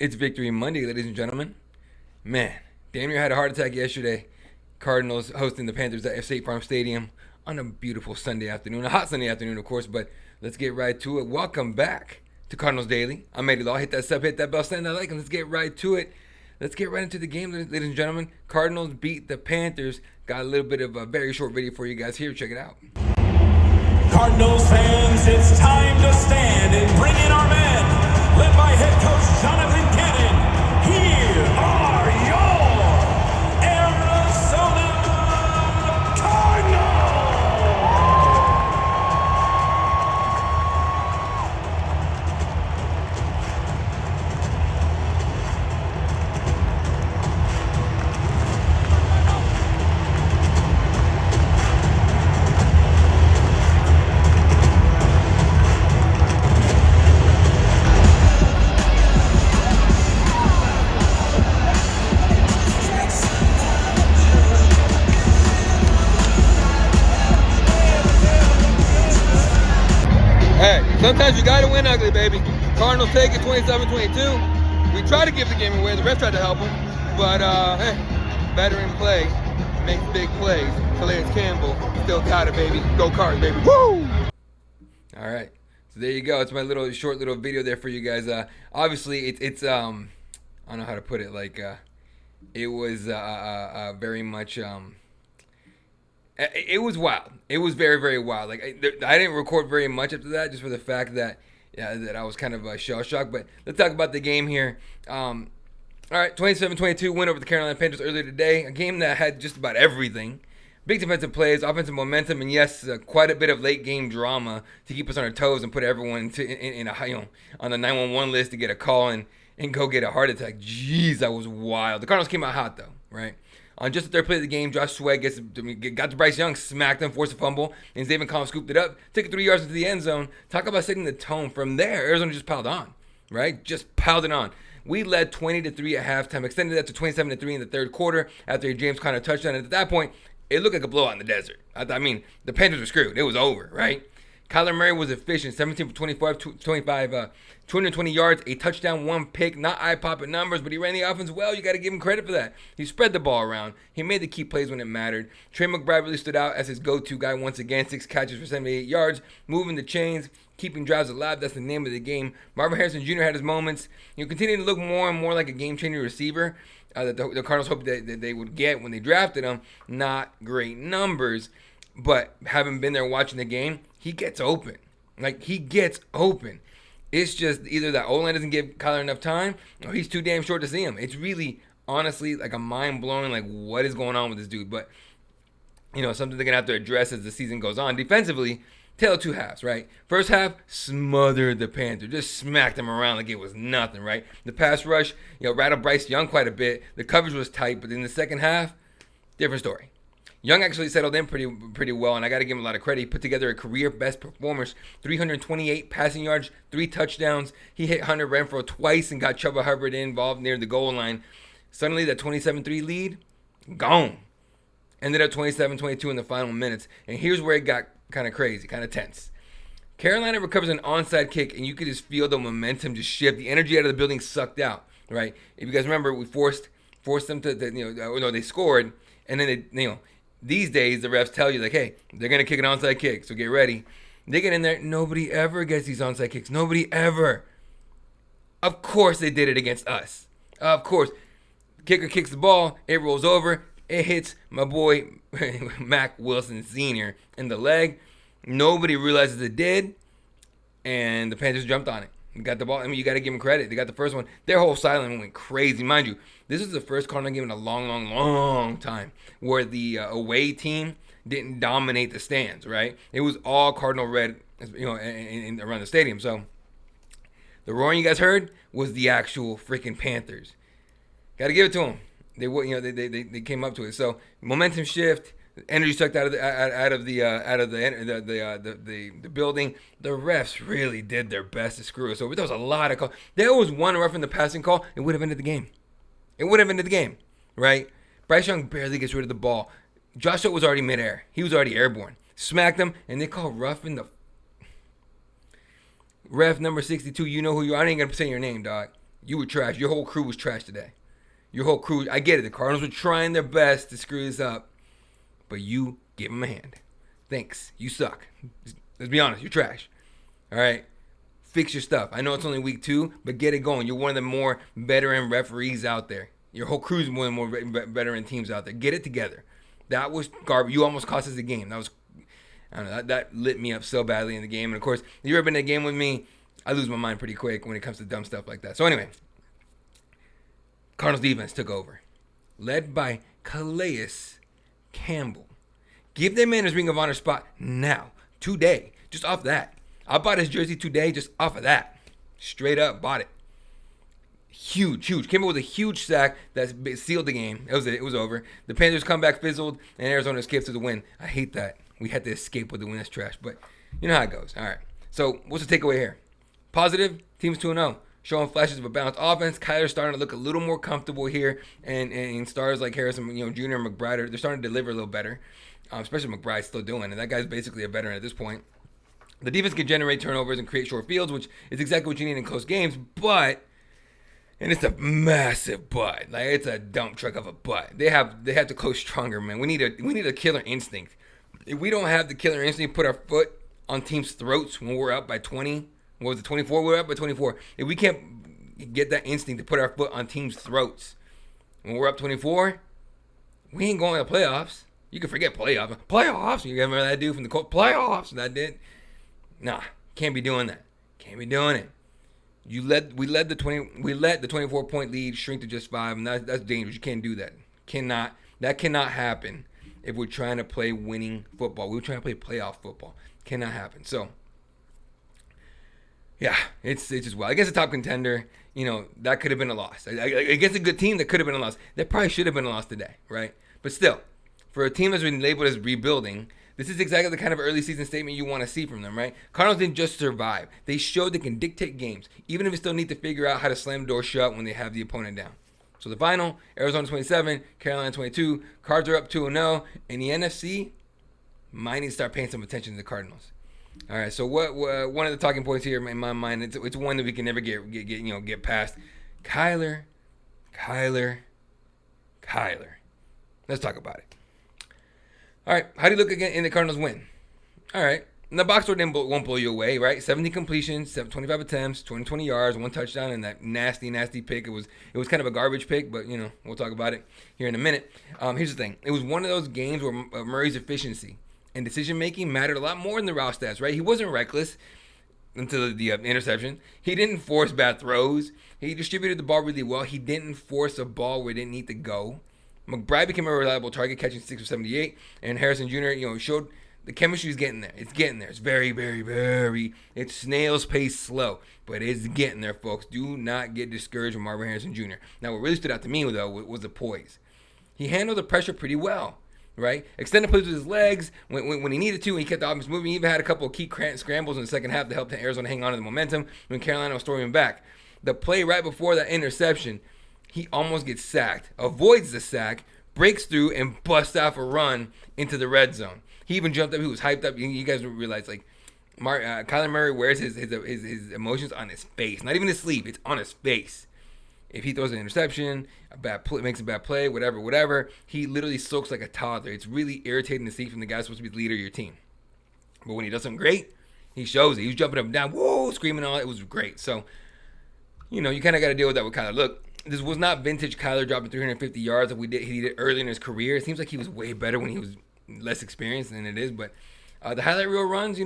It's Victory Monday, ladies and gentlemen. Man, damn near had a heart attack yesterday. Cardinals hosting the Panthers at State Farm Stadium on a beautiful Sunday afternoon. A hot Sunday afternoon, of course, but let's get right to it. Welcome back to Cardinals Daily. I'm Eddie Law. Hit that sub, hit that bell, stand that like, and let's get right to it. Let's get right into the game, ladies and gentlemen. Cardinals beat the Panthers. Got a little bit of a very short video for you guys here. Check it out. Cardinals fans, it's time to stand and bring in our men. Led by head coach Jonathan Cannon, here are your Arizona Cardinals! Hey, sometimes you gotta win ugly, baby. Cardinals take it 27-22. We tried to give the game away. The ref tried to help them. But, hey, veteran play makes big plays. Calais Campbell still got it, baby. Go Cards, baby. Woo! All right. So there you go. It's my short little video there for you guys. Obviously, it's I don't know how to put it. Like, it was very much... It was wild. It was very, very wild. Like I didn't record very much after that, just for the fact that that I was kind of shell shocked. But let's talk about the game here. All right, 27-22 win over the Carolina Panthers earlier today. A game that had just about everything. Big defensive plays, offensive momentum, and yes, quite a bit of late game drama to keep us on our toes and put everyone in a on the 911 list to get a call and go get a heart attack. Jeez, that was wild. The Cardinals came out hot though, right? On just the third play of the game, Josh Sweat got to Bryce Young, smacked him, forced a fumble, and Xavier Collins scooped it up, took it 3 yards into the end zone. Talk about setting the tone. From there, Arizona just piled on, right? Just piled it on. We led 20-3 at halftime, extended that to 27-3 in the third quarter after a James Conner touchdown. And at that point, it looked like a blowout in the desert. I mean, the Panthers were screwed. It was over, right? Kyler Murray was efficient, 17 for 25, 220 yards, a touchdown, one pick. Not eye-popping numbers, but he ran the offense well. You got to give him credit for that. He spread the ball around. He made the key plays when it mattered. Trey McBride really stood out as his go-to guy once again. 6 catches for 78 yards, moving the chains, keeping drives alive. That's the name of the game. Marvin Harrison Jr. had his moments. Continuing to look more and more like a game-changing receiver that the Cardinals hoped that they would get when they drafted him. Not great numbers, but having been there watching the game, he gets open. Like, he gets open. It's just either that O-line doesn't give Kyler enough time or he's too damn short to see him. It's really, honestly, like a mind-blowing, like, what is going on with this dude? But, something they're going to have to address as the season goes on. Defensively, tale of two halves, right? First half, smothered the Panthers. Just smacked them around like it was nothing, right? The pass rush, rattled Bryce Young quite a bit. The coverage was tight, but in the second half, different story. Young actually settled in pretty well, and I got to give him a lot of credit. He put together a career-best performance, 328 passing yards, 3 touchdowns. He hit Hunter Renfrow twice and got Chuba Hubbard involved near the goal line. Suddenly, that 27-3 lead, gone. Ended up 27-22 in the final minutes. And here's where it got kind of crazy, kind of tense. Carolina recovers an onside kick, and you could just feel the momentum just shift. The energy out of the building sucked out, right? If you guys remember, we forced them to they scored, and then these days, the refs tell you, like, hey, they're going to kick an onside kick, so get ready. They get in there. Nobody ever gets these onside kicks. Nobody ever. Of course they did it against us. Of course. Kicker kicks the ball. It rolls over. It hits my boy, Mac Wilson Sr. in the leg. Nobody realizes it did, and the Panthers jumped on it. Got the ball. I mean, you got to give them credit. They got the first one. Their whole sideline went crazy. Mind you, this is the first Cardinal game in a long, long, long time where the away team didn't dominate the stands, right? It was all Cardinal red, around the stadium. So the roaring you guys heard was the actual freaking Panthers. Got to give it to them. They came up to it. So momentum shift. Energy sucked out of the building. The refs really did their best to screw us over. There was a lot of calls. There was one rough in the passing call. It would have ended the game. Right? Bryce Young barely gets rid of the ball. Josh was already midair. He was already airborne. Smacked him, and they call rough in the ref number 62. You know who you are. I ain't gonna say your name, dog. You were trash. Your whole crew was trash today. Your whole crew. I get it. The Cardinals were trying their best to screw this up, but you give them a hand. Thanks. You suck. Let's be honest. You're trash. All right. Fix your stuff. I know it's only week 2, but get it going. You're one of the more veteran referees out there. Your whole crew's one of the more veteran teams out there. Get it together. That was garbage. You almost cost us the game. I don't know. That lit me up so badly in the game. And of course, if you've ever been in a game with me, I lose my mind pretty quick when it comes to dumb stuff like that. So anyway, Cardinals defense took over, led by Calais Campbell. Give that man his Ring of Honor spot now, today, just off that. I bought his jersey today just off of that. Straight up, bought it. Huge. Came up with a huge sack that sealed the game. It was over. The Panthers' comeback fizzled, and Arizona escaped to the win. I hate that. We had to escape with the win. That's trash, but you know how it goes. All right. So what's the takeaway here? Positive, team's 2-0. Showing flashes of a balanced offense. Kyler's starting to look a little more comfortable here, and stars like Harrison, Jr. and McBride they're starting to deliver a little better. Especially McBride's still doing it. That guy's basically a veteran at this point. The defense can generate turnovers and create short fields, which is exactly what you need in close games. And it's a massive but. Like, it's a dump truck of a but. They have to close stronger, man. We need a killer instinct. If we don't have the killer instinct, put our foot on teams' throats when we're up by 20. What was it, 24? We're up by 24. If we can't get that instinct to put our foot on teams' throats when we're up 24, we ain't going to the playoffs. You can forget playoffs. Playoffs? You remember that dude from the Colts? Playoffs? That did. Nah, can't be doing that. Can't be doing it. We let the 24-point lead shrink to just 5, and that's dangerous. You can't do that. That cannot happen if we're trying to play winning football. We're trying to play playoff football. Cannot happen. So, yeah, it's just wild. Against a top contender, that could have been a loss. Against a good team, that could have been a loss. That probably should have been a loss today, right? But still, for a team that's been labeled as rebuilding, this is exactly the kind of early season statement you want to see from them, right? Cardinals didn't just survive. They showed they can dictate games, even if they still need to figure out how to slam the door shut when they have the opponent down. So the final, Arizona 27, Carolina 22. Cards are up 2-0. And the NFC might need to start paying some attention to the Cardinals. All right, so what one of the talking points here in my mind, it's one that we can never get past. Kyler. Let's talk about it. All right, how do you look again in the Cardinals win? All right, and the box score won't blow you away, right? 70 completions, 25 attempts, 20 yards, 1 touchdown, and that nasty pick. It was kind of a garbage pick, but we'll talk about it here in a minute. Here's the thing: it was one of those games where Murray's efficiency and decision making mattered a lot more than the raw stats, right? He wasn't reckless until the interception. He didn't force bad throws. He distributed the ball really well. He didn't force a ball where it didn't need to go. McBride became a reliable target, catching 6 of 78, and Harrison Jr. Showed the chemistry is getting there. It's getting there. It's very, very, very. It's snail's pace slow, but it's getting there, folks. Do not get discouraged with Marvin Harrison Jr. Now, what really stood out to me though was the poise. He handled the pressure pretty well, right? Extended plays with his legs when he needed to, and he kept the offense moving. He even had a couple of key scrambles in the second half to help Arizona hang on to the momentum when Carolina was storming back. The play right before that interception, he almost gets sacked, avoids the sack, breaks through, and busts off a run into the red zone. He even jumped up. He was hyped up. You guys realize, Kyler Murray wears his emotions on his face. Not even his sleeve. It's on his face. If he throws an interception, makes a bad play, whatever, he literally soaks like a toddler. It's really irritating to see from the guy supposed to be the leader of your team. But when he does something great, he shows it. He was jumping up and down, whoa, screaming all. It was great. So, you kind of got to deal with that with Kyler. Look, this was not vintage Kyler dropping 350 yards like he did early in his career. It seems like he was way better when he was less experienced than it is. But the highlight reel runs,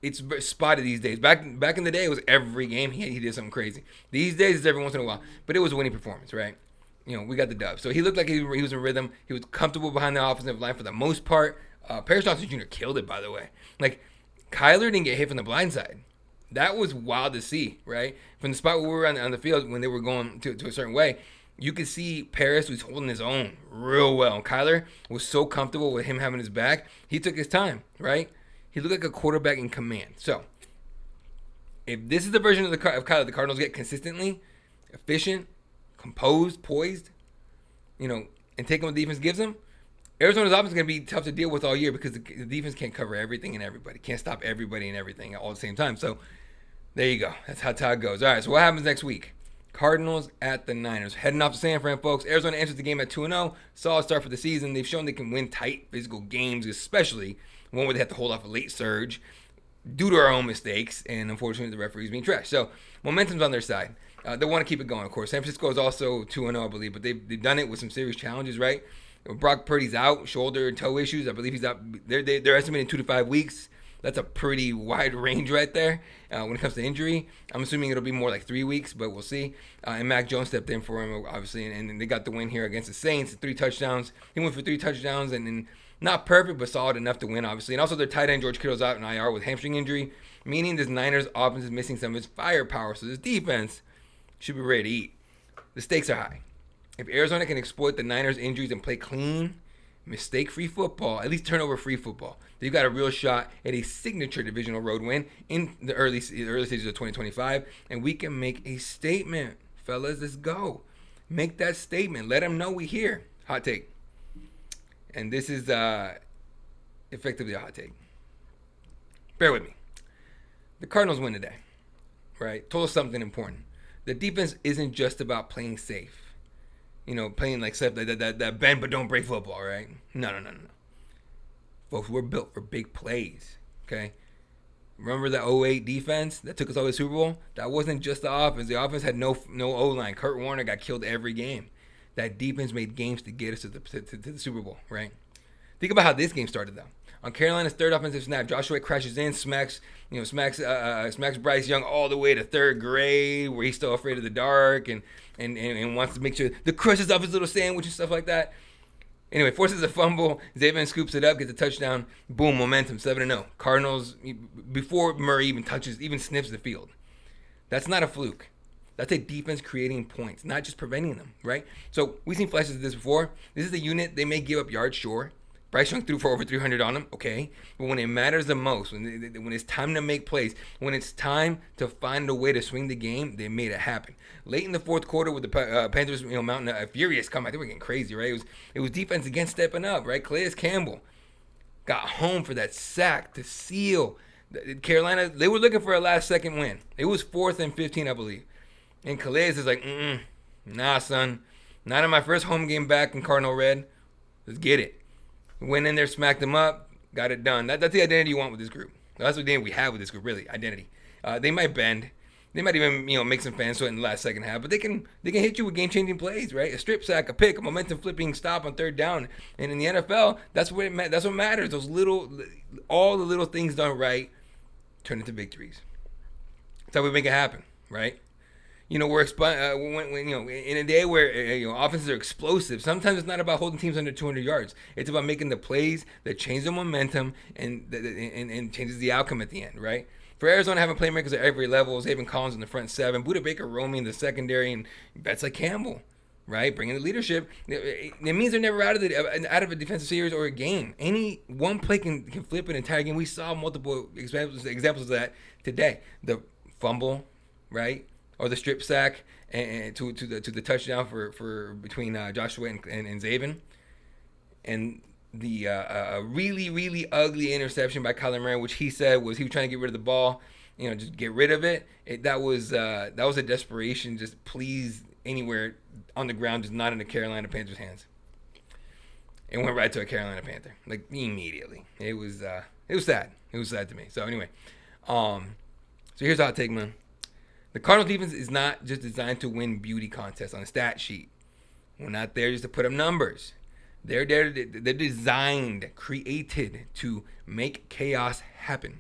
it's spotty these days. Back in the day, it was every game he did something crazy. These days, it's every once in a while. But it was a winning performance, right? We got the dub. So he looked like he was in rhythm. He was comfortable behind the offensive line for the most part. Paris Johnson Jr. killed it, by the way. Kyler didn't get hit from the blind side. That was wild to see, right? From the spot where we were on the field when they were going to a certain way, you could see Paris was holding his own real well. And Kyler was so comfortable with him having his back, he took his time, right? He looked like a quarterback in command. So, if this is the version of Kyler the Cardinals get consistently, efficient, composed, poised, and taking what the defense gives them, Arizona's offense is going to be tough to deal with all year because the defense can't cover everything and everybody. Can't stop everybody and everything all at the same time. So, There you go. That's how it goes. All right, so what happens next week? Cardinals at the Niners. Heading off to San Fran, folks. Arizona enters the game at 2-0. Solid start for the season. They've shown they can win tight physical games, especially one where they have to hold off a late surge due to our own mistakes, and unfortunately the referees being trash. So momentum's on their side. They want to keep it going, of course. San Francisco is also 2-0, I believe, but they've done it with some serious challenges, right? Brock Purdy's out, shoulder and toe issues. I believe he's out. They're estimating 2 to 5 weeks. That's a pretty wide range right there when it comes to injury. I'm assuming it'll be more like 3 weeks, but we'll see. And Mac Jones stepped in for him, obviously, and they got the win here against the Saints. 3 touchdowns. He went for 3 touchdowns, and not perfect, but solid enough to win, obviously. And also their tight end, George Kittle's out in IR with hamstring injury, meaning this Niners offense is missing some of its firepower. So this defense should be ready to eat. The stakes are high. If Arizona can exploit the Niners' injuries and play clean, mistake-free football, at least turnover-free football, they've got a real shot at a signature divisional road win in the early stages of 2025, and we can make a statement, fellas. Let's go. Make that statement. Let them know we here. Hot take. And this is effectively a hot take. Bear with me. The Cardinals win today, right? Told us something important. The defense isn't just about playing safe. Playing like that bend but don't break football, right? No. Folks, we're built for big plays, okay? Remember that 08 defense that took us all to the Super Bowl? That wasn't just the offense. The offense had no O-line. Kurt Warner got killed every game. That defense made games to get us to the Super Bowl, right? Think about how this game started, though. On Carolina's third offensive snap, Joshua crashes in, smacks Bryce Young all the way to third grade, where he's still afraid of the dark and wants to make sure the crushes off his little sandwich and stuff like that. Anyway, forces a fumble. Zaven scoops it up, gets a touchdown. Boom, momentum, 7-0. Cardinals, before Murray even sniffs the field. That's not a fluke. That's a defense creating points, not just preventing them, right? So we've seen flashes of this before. This is the unit. They may give up yards, sure. Bryce Young threw for over 300 on him, okay. But when it matters the most, when it's time to make plays, when it's time to find a way to swing the game, they made it happen. Late in the fourth quarter, with the Panthers, mounting a furious comeback, they were getting crazy, right? It was defense again stepping up, right? Calais Campbell got home for that sack to seal. Carolina, they were looking for a last-second win. It was 4th and 15, I believe. And Calais is like, nah, son. Not in my first home game back in Cardinal Red. Let's get it. Went in there, smacked them up, got it done. That's the identity you want with this group. That's the identity we have with this group, really. Identity. They might bend. They might even, make some fans sweat in the last second half, but they can hit you with game-changing plays, right? A strip sack, a pick, a momentum-flipping stop on third down. And in the NFL, that's what matters. All the little things done right turn into victories. That's how we make it happen, right? We're in a day where offenses are explosive. Sometimes it's not about holding teams under 200 yards. It's about making the plays that change the momentum and changes the outcome at the end, right? For Arizona, having playmakers at every level, Zaven Collins in the front 7, Budda Baker roaming in the secondary, and bets like Campbell, right? Bringing the leadership. It means they're never out of a defensive series or a game. Any one play can flip an entire game. We saw multiple examples of that today. The fumble, right? Or the strip sack and to the touchdown for between Joshua and Zaven, and the really, really ugly interception by Kyler Murray, which he said was he was trying to get rid of the ball, just get rid of it. That was a desperation, just please anywhere on the ground, just not in the Carolina Panthers' hands. It went right to a Carolina Panther, like immediately. It was sad. It was sad to me. So anyway, so here's how I take, man. The Cardinals defense is not just designed to win beauty contests on a stat sheet. We're not there just to put up numbers. They're designed, created to make chaos happen,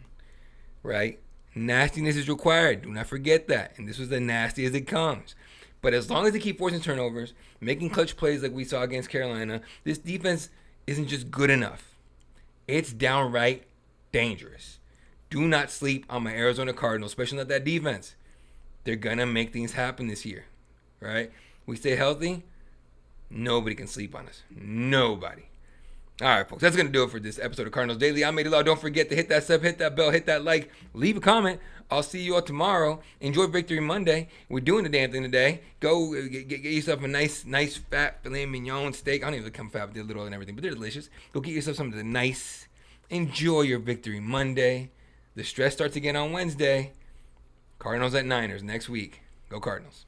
right? Nastiness is required. Do not forget that. And this was as nasty as it comes. But as long as they keep forcing turnovers, making clutch plays like we saw against Carolina, this defense isn't just good enough. It's downright dangerous. Do not sleep on my Arizona Cardinals, especially not that defense. They're going to make things happen this year, right? We stay healthy, nobody can sleep on us. Nobody. All right, folks, that's going to do it for this episode of Cardinals Daily. I'm Eddie Law. Don't forget to hit that sub, hit that bell, hit that like, leave a comment. I'll see you all tomorrow. Enjoy Victory Monday. We're doing the damn thing today. Go get yourself a nice fat filet mignon steak. I don't even come fat, but they're little and everything, but they're delicious. Go get yourself something nice. Enjoy your Victory Monday. The stress starts again on Wednesday. Cardinals at Niners next week. Go Cardinals.